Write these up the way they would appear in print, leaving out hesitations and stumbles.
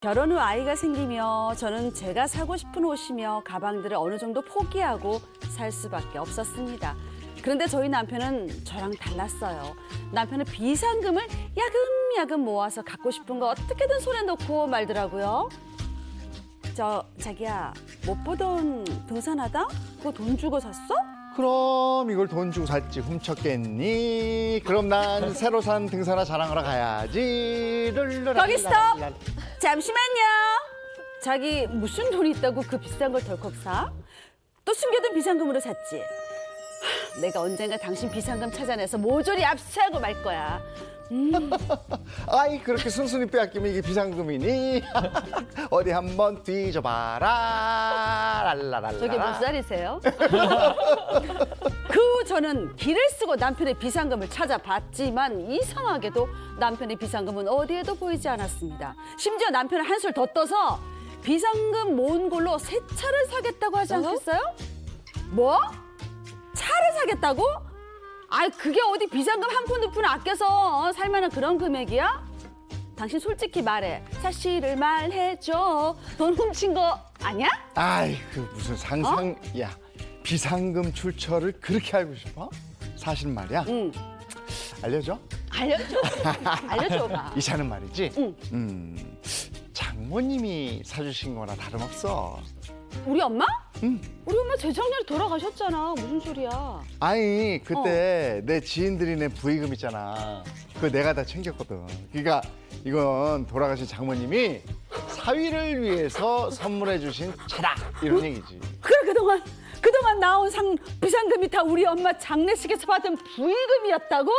결혼 후 아이가 생기며 저는 제가 사고 싶은 옷이며 가방들을 어느 정도 포기하고 살 수밖에 없었습니다. 그런데 저희 남편은 저랑 달랐어요. 남편은 비상금을 야금야금 모아서 갖고 싶은 거 어떻게든 손에 넣고 말더라고요. 자기야, 못 보던 등산하다? 그거 돈 주고 샀어? 그럼 이걸 돈 주고 샀지 훔쳤겠니? 그럼 난 새로 산 등산화 자랑하러 가야지. 거기 스톱! 잠시만요. 자기 무슨 돈이 있다고 그 비싼 걸 덜컥 사? 또 숨겨둔 비상금으로 샀지? 내가 언젠가 당신 비상금 찾아내서 모조리 압수하고 말 거야. 아이 그렇게 순순히 빼앗기면 이게 비상금이니? 어디 한번 뒤져봐라. 랄라랄라. 저게 몇 살이세요? 그 후 저는 길을 쓰고 남편의 비상금을 찾아봤지만 이상하게도 남편의 비상금은 어디에도 보이지 않았습니다. 심지어 남편은 한술 더 떠서 비상금 모은 걸로 새 차를 사겠다고 하지 않겠어요? 뭐? 차를 사겠다고? 아이 그게 어디 비상금 한 푼 두 푼 아껴서 살 만한 그런 금액이야? 당신 솔직히 말해. 사실을 말해줘. 돈 훔친 거 아니야? 아이 그 무슨 상상. 야 비상금 출처를 그렇게 알고 싶어? 사실 말이야. 응. 알려줘? 알려줘. 알려줘봐. 이 차는 말이지. 응. 장모님이 사주신 거나 다름없어. 우리 엄마? 응. 우리 엄마 재작년에 돌아가셨잖아. 무슨 소리야? 아니 그때 내 지인들이 낸 부의금 있잖아. 그거 내가 다 챙겼거든. 그러니까 이건 돌아가신 장모님이 사위를 위해서 선물해 주신 차다 이런 얘기지. 그래 그동안 나온 비상금이 다 우리 엄마 장례식에서 받은 부의금이었다고?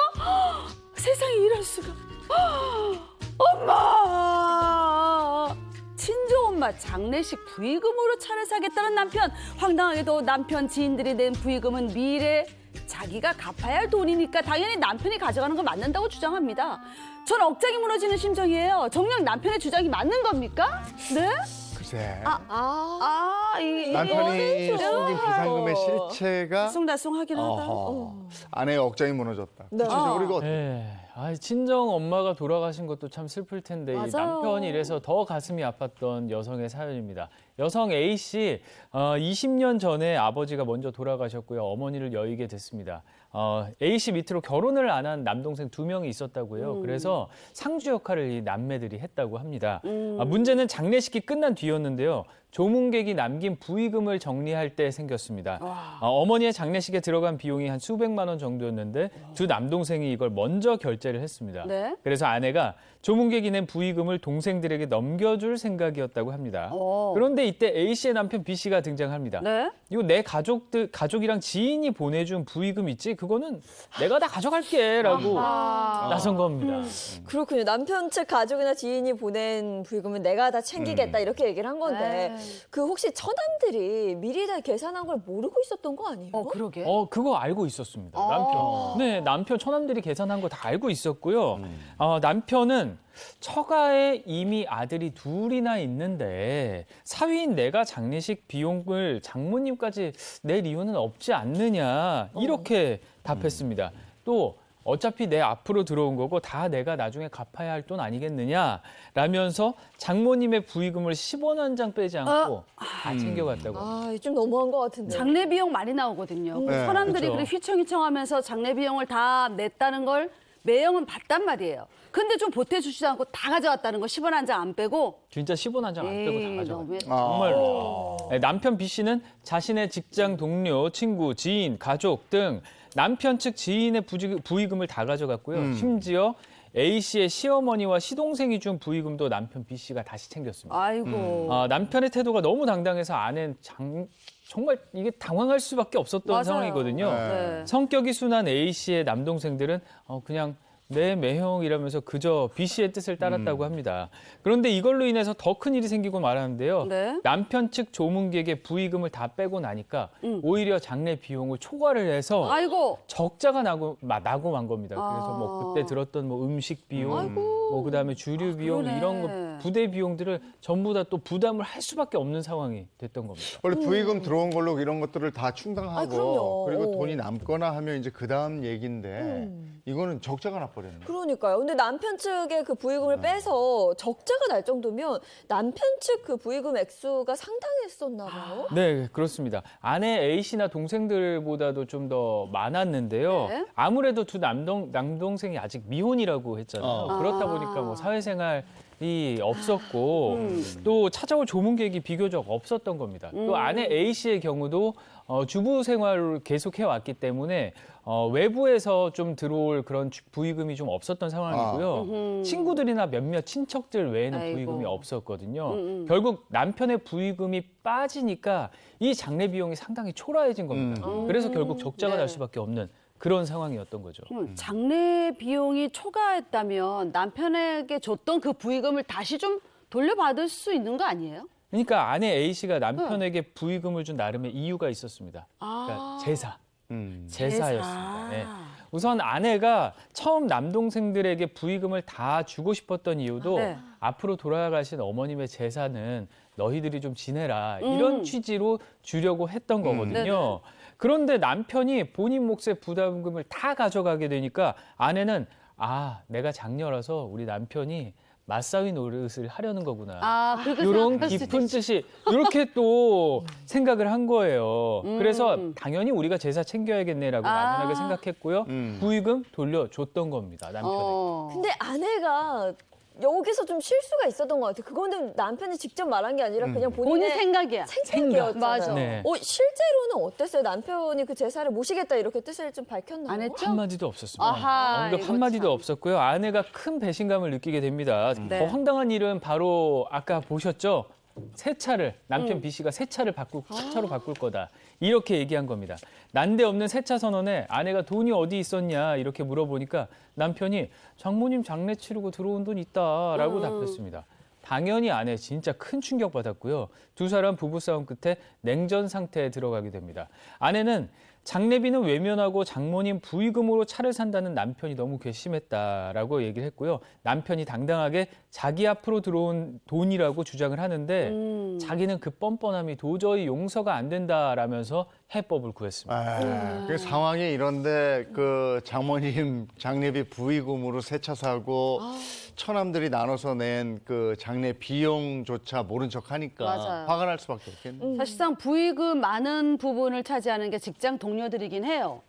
세상에 이럴 수가. 엄마! 친정엄마 장례식 부의금으로 차를 사겠다는 남편. 황당하게도 남편 지인들이 낸 부의금은 미래 자기가 갚아야 할 돈이니까 당연히 남편이 가져가는 거 맞는다고 주장합니다. 전 억장이 무너지는 심정이에요. 정녕 남편의 주장이 맞는 겁니까? 네? 글쎄 이게 남편이 숨긴 비상금의 실체가 송달송하긴 하다. 아내의 억장이 무너졌다. 네. 구체적으로 이거 네. 친정 엄마가 돌아가신 것도 참 슬플 텐데 이 맞아요. 남편이 이래서 더 가슴이 아팠던 여성의 사연입니다. 여성 A 씨, 20년 전에 아버지가 먼저 돌아가셨고요. 어머니를 여의게 됐습니다. A 씨 밑으로 결혼을 안 한 남동생 2명이 있었다고요. 그래서 상주 역할을 이 남매들이 했다고 합니다. 문제는 장례식이 끝난 뒤였는데요. 조문객이 남긴 부의금을 정리할 때 생겼습니다. 어머니의 장례식에 들어간 비용이 한 수백만 원 정도였는데 두 남동생이 이걸 먼저 결제를 했습니다. 네. 그래서 아내가 조문객이 낸 부의금을 동생들에게 넘겨줄 생각이었다고 합니다. 그런데 이때 A 씨의 남편 B 씨가 등장합니다. 네? 이거 내 가족이랑 지인이 보내준 부의금 있지? 그거는 내가 다 가져갈게라고 나선 겁니다. 그렇군요. 남편 측 가족이나 지인이 보낸 부의금은 내가 다 챙기겠다 이렇게 얘기를 한 건데 그 혹시 처남들이 미리 다 계산한 걸 모르고 있었던 거 아니에요? 그러게. 그거 알고 있었습니다. 남편. 네, 남편 처남들이 계산한 거 다 알고 있었고요. 남편은 처가에 이미 아들이 2이나 있는데 사위인 내가 장례식 비용을 장모님까지 낼 이유는 없지 않느냐 이렇게 답했습니다. 또 어차피 내 앞으로 들어온 거고 다 내가 나중에 갚아야 할 돈 아니겠느냐라면서 장모님의 부의금을 10원 한 장 빼지 않고 다 챙겨갔다고. 좀 너무한 것 같은데. 장례 비용 많이 나오거든요. 네. 사람들이 그렇죠. 그래 휘청휘청하면서 장례 비용을 다 냈다는 걸 매형은 봤단 말이에요. 근데 좀 보태주지도 않고 다 가져갔다는 거 10원 한 장 안 빼고. 진짜 10원 한 장 안 빼고 다 가져갔다. 너무했다. 정말로. 네, 남편 B 씨는 자신의 직장 동료, 친구, 지인, 가족 등 남편 측 지인의 부의금을 다 가져갔고요. 심지어 A 씨의 시어머니와 시동생이 준 부의금도 남편 B 씨가 다시 챙겼습니다. 아이고. 남편의 태도가 너무 당당해서 아내는 정말 이게 당황할 수밖에 없었던 맞아요. 상황이거든요. 네. 성격이 순한 A 씨의 남동생들은 그냥 내 매형이라면서 그저 B 씨의 뜻을 따랐다고 합니다. 그런데 이걸로 인해서 더 큰 일이 생기고 말하는데요. 네. 남편 측 조문객의 부의금을 다 빼고 나니까 오히려 장례 비용을 초과를 해서 아이고. 적자가 나고 만 겁니다. 그래서 뭐 그때 들었던 뭐 음식 비용, 뭐 그다음에 주류 비용 그러네. 이런 거 부대 비용들을 전부 다 또 부담을 할 수밖에 없는 상황이 됐던 겁니다. 원래 부의금 들어온 걸로 이런 것들을 다 아, 충당하고 그럼요. 그리고 돈이 남거나 하면 이제 그 다음 얘기인데 이거는 적자가 나버렸네. 그러니까요. 근데 남편 측의 그 부의금을 빼서 적자가 날 정도면 남편 측 그 부의금 액수가 상당했었나 봐요. 네, 그렇습니다. 아내 A 씨나 동생들보다도 좀 더 많았는데요. 네. 아무래도 두 남동생이 아직 미혼이라고 했잖아요. 그렇다 보니까 뭐 사회생활이 없었고 또 찾아올 조문 계획이 비교적 없었던 겁니다. 또 아내 A 씨의 경우도 주부 생활을 계속 해왔기 때문에 외부에서 좀 들어올 그런 부의금이 좀 없었던 상황이고요. 친구들이나 몇몇 친척들 외에는 아이고. 부의금이 없었거든요. 결국 남편의 부의금이 빠지니까 이 장례 비용이 상당히 초라해진 겁니다. 그래서 결국 적자가 네. 날 수밖에 없는 그런 상황이었던 거죠. 장례 비용이 초과했다면 남편에게 줬던 그 부의금을 다시 좀 돌려받을 수 있는 거 아니에요? 그러니까 아내 A 씨가 남편에게 부의금을 준 나름의 이유가 있었습니다. 그러니까 아. 제사. 제사였습니다. 네. 제사. 우선 아내가 처음 남동생들에게 부의금을 다 주고 싶었던 이유도 네. 앞으로 돌아가신 어머님의 제사는 너희들이 좀 지내라 이런 취지로 주려고 했던 거거든요. 그런데 남편이 본인 몫의 부담금을 다 가져가게 되니까 아내는 내가 장녀라서 우리 남편이 맞사위 노릇을 하려는 거구나. 그렇게 이런 생각할 수도 깊은 있지. 뜻이 이렇게 또 생각을 한 거예요. 그래서 당연히 우리가 제사 챙겨야겠네라고 막연하게 생각했고요. 부의금 돌려줬던 겁니다, 남편에게. 근데 아내가 여기서 좀 실수가 있었던 것 같아요. 그거는 남편이 직접 말한 게 아니라 그냥 본인 본인의 생각이야. 생각이었잖아요. 맞아. 네. 실제로는 어땠어요? 남편이 그 제사를 모시겠다 이렇게 뜻을 좀 밝혔나요? 안 했죠? 한마디도 없었습니다. 아하, 언급 이거 한마디도 참. 없었고요. 아내가 큰 배신감을 느끼게 됩니다. 네. 더 황당한 일은 바로 아까 보셨죠? 새 차를 남편 B 씨가 새 차를 새 차로 바꿀 거다 이렇게 얘기한 겁니다. 난데없는 새 차 선언에 아내가 돈이 어디 있었냐 이렇게 물어보니까 남편이 장모님 장례 치르고 들어온 돈 있다라고 답했습니다. 당연히 아내 진짜 큰 충격 받았고요. 두 사람 부부싸움 끝에 냉전 상태에 들어가게 됩니다. 아내는 장례비는 외면하고 장모님 부의금으로 차를 산다는 남편이 너무 괘씸했다라고 얘기를 했고요. 남편이 당당하게 자기 앞으로 들어온 돈이라고 주장을 하는데 자기는 그 뻔뻔함이 도저히 용서가 안 된다라면서 해법을 구했습니다. 그 상황이 이런데 그 장모님 장례비 부의금으로 새 차 사고 처남들이 나눠서 낸 그 장례 비용조차 모른 척하니까 맞아요. 화가 날 수밖에 없겠네. 사실상 부의금 많은 부분을 차지하는 게 직장 동료들이긴 해요.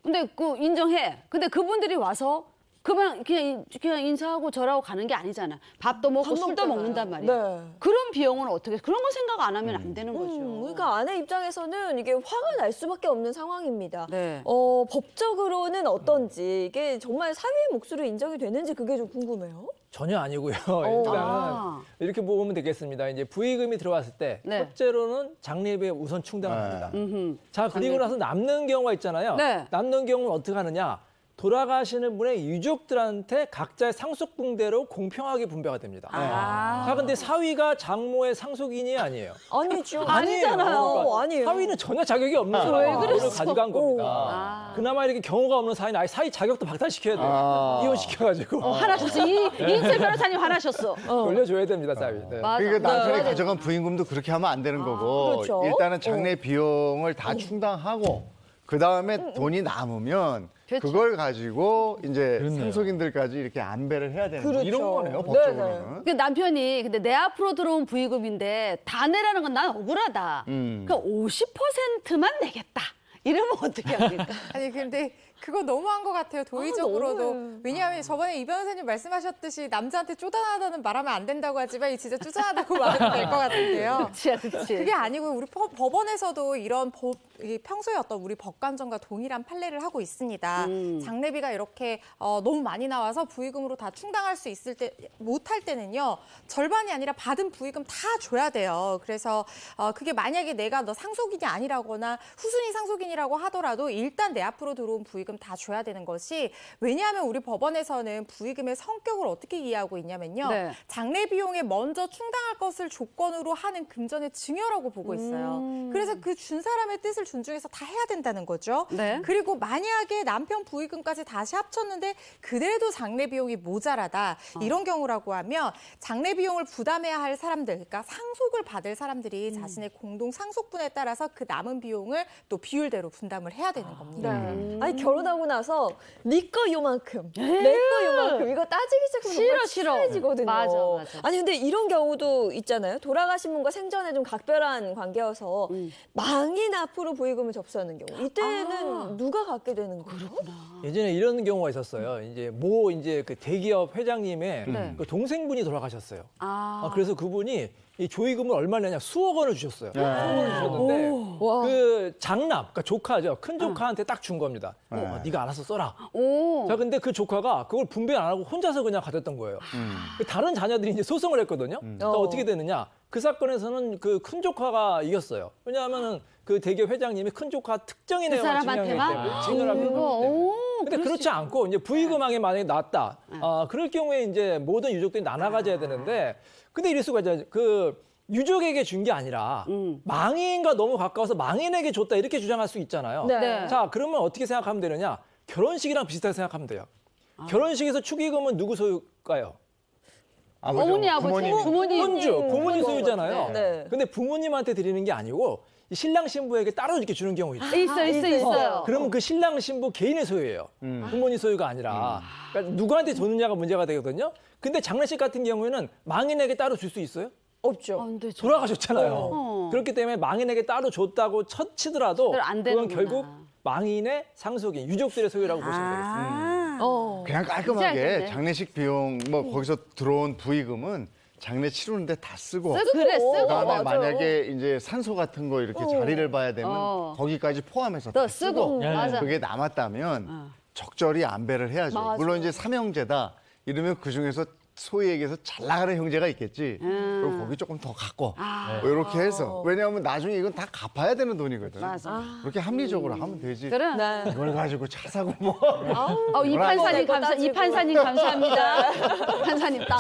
근데 그 인정해. 근데 그분들이 와서 그냥 인사하고 절하고 가는 게 아니잖아. 밥도 먹고 술도 먹잖아요. 먹는단 말이야. 네. 그런 비용은 어떻게 그런 거 생각 안 하면 안 되는 거죠. 그러니까 아내 입장에서는 이게 화가 날 수밖에 없는 상황입니다. 네. 법적으로는 어떤지 이게 정말 사위의 몫으로 인정이 되는지 그게 좀 궁금해요. 전혀 아니고요. 일단은 아. 이렇게 보면 되겠습니다. 이제 부의금이 들어왔을 때 네. 첫째로는 장례비에 우선 충당을 합니다. 음흠. 자, 그리고 나서 남는 경우가 있잖아요. 네. 남는 경우는 어떻게 하느냐? 돌아가시는 분의 유족들한테 각자의 상속분대로 공평하게 분배가 됩니다. 자, 근데 사위가 장모의 상속인이 아니에요. 아니죠. 아니잖아요. 그러니까 아니에요. 사위는 전혀 자격이 없는 왜 사람을 그랬어? 가져간 겁니다. 아. 그나마 이렇게 경우가 없는 사위는 아예 사위 자격도 박탈시켜야 돼요. 아. 이혼시켜가지고 화나셨어. 이인철 변호사님 화나셨어. 돌려줘야 됩니다, 사위. 네. 맞아. 그러니까 남편이 네. 가져간 부의금도 그렇게 하면 안 되는 거고 그렇죠. 일단은 장례 비용을 다 충당하고 그 다음에 돈이 남으면 그렇죠. 그걸 가지고 이제 그렇네요. 상속인들까지 이렇게 안배를 해야 되는 그렇죠. 이런 거네요 네네. 법적으로는. 그 남편이 근데 내 앞으로 들어온 부의금인데 다 내라는 건 난 억울하다. 그러니까 50%만 내겠다. 이러면 어떻게 합니까? 아니 근데 그거 너무한 것 같아요. 도의적으로도. 너무해. 왜냐하면 저번에 이 변호사님 말씀하셨듯이 남자한테 쪼잔하다는 말하면 안 된다고 하지만 이 진짜 쪼잔하다고 말하면 될 것 같은데요. 그치. 그게 아니고 우리 법원에서도 이런 이 평소에 어떤 우리 법관점과 동일한 판례를 하고 있습니다. 장례비가 이렇게 너무 많이 나와서 부의금으로 다 충당할 수 있을 때 못할 때는요. 절반이 아니라 받은 부의금 다 줘야 돼요. 그래서 그게 만약에 내가 너 상속인이 아니라거나 후순위 상속인이라고 하더라도 일단 내 앞으로 들어온 부의금 부의금 다 줘야 되는 것이 왜냐하면 우리 법원에서는 부의금의 성격을 어떻게 이해하고 있냐면요. 네. 장례 비용에 먼저 충당할 것을 조건으로 하는 금전의 증여라고 보고 있어요. 그래서 그 준 사람의 뜻을 존중해서 다 해야 된다는 거죠. 네. 그리고 만약에 남편 부의금까지 다시 합쳤는데 그래도 장례 비용이 모자라다 이런 경우라고 하면 장례 비용을 부담해야 할 사람들, 그러니까 상속을 받을 사람들이 자신의 공동 상속분에 따라서 그 남은 비용을 또 비율대로 분담을 해야 되는 겁니다. 아니 결혼하고 나서 네 거 요만큼, 내 거 요만큼 이거 따지기 시작하면 정말 싫어. 치해지거든요. 맞아. 아니 근데 이런 경우도 있잖아요. 돌아가신 분과 생전에 좀 각별한 관계여서 망인 앞으로 부의금을 접수하는 경우. 이때는 누가 갖게 되는 거죠? 예전에 이런 경우가 있었어요. 이제 그 대기업 회장님의 그 동생분이 돌아가셨어요. 그래서 그분이 이 조의금을 얼마 내냐 수억 원을 주셨어요. 수억 원을 주셨는데 그 장남, 그러니까 조카죠. 큰 조카한테 딱 준 겁니다. 네가 알아서 써라. 자, 근데 그 조카가 그걸 분배 안 하고 혼자서 그냥 가졌던 거예요. 다른 자녀들이 이제 소송을 했거든요. 그러니까 어떻게 되느냐? 그 사건에서는 그 큰 조카가 이겼어요. 왜냐하면은 그 대기업 회장님이 큰 조카 특정인에 중요하기 때문에 증여를 하기 때문에. 근데 그렇지 않고 이제 부의금왕이 만약에 났다. 그럴 경우에 이제 모든 유족들이 나눠 가져야 되는데, 근데 이럴 수가 있잖아요. 그 유족에게 준 게 아니라 망인과 너무 가까워서 망인에게 줬다 이렇게 주장할 수 있잖아요. 네. 자, 그러면 어떻게 생각하면 되느냐? 결혼식이랑 비슷하게 생각하면 돼요. 결혼식에서 축의금은 누구 소유일까요? 어머니, 아버지, 부모님. 혼주, 부모님 소유잖아요. 네. 근데 부모님한테 드리는 게 아니고 이 신랑 신부에게 따로 이렇게 주는 경우 있어요. 있어요. 그러면 그 신랑 신부 개인의 소유예요. 부모님 소유가 아니라. 그러니까 누구한테 줬느냐가 문제가 되거든요. 근데 장례식 같은 경우에는 망인에게 따로 줄 수 있어요? 없죠. 안 되죠. 돌아가셨잖아요. 그렇기 때문에 망인에게 따로 줬다고 치더라도 안 그건 되는구나. 결국 망인의 상속인 유족들의 소유라고 보시면 되겠습니다. 그냥 이제 깔끔하게 알겠네. 장례식 비용 뭐 거기서 들어온 부의금은 장례 치르는데 다 쓰고 그래, 쓰고. 그다음에 맞아요. 만약에 이제 산소 같은 거 이렇게 자리를 봐야 되면 거기까지 포함해서 더 다 쓰고 맞아. 그게 남았다면 적절히 안배를 해야죠. 맞아. 물론 이제 삼형제다 이러면 그 중에서 소위에게서 잘 나가는 형제가 있겠지. 그리고 거기 조금 더 갖고 뭐 이렇게 해서 왜냐하면 나중에 이건 다 갚아야 되는 돈이거든. 맞아. 그렇게 합리적으로 하면 되지. 그래. 네. 이걸 가지고 차 사고 뭐. 이 판사님 따지고. 감사합니다. 판사님 땅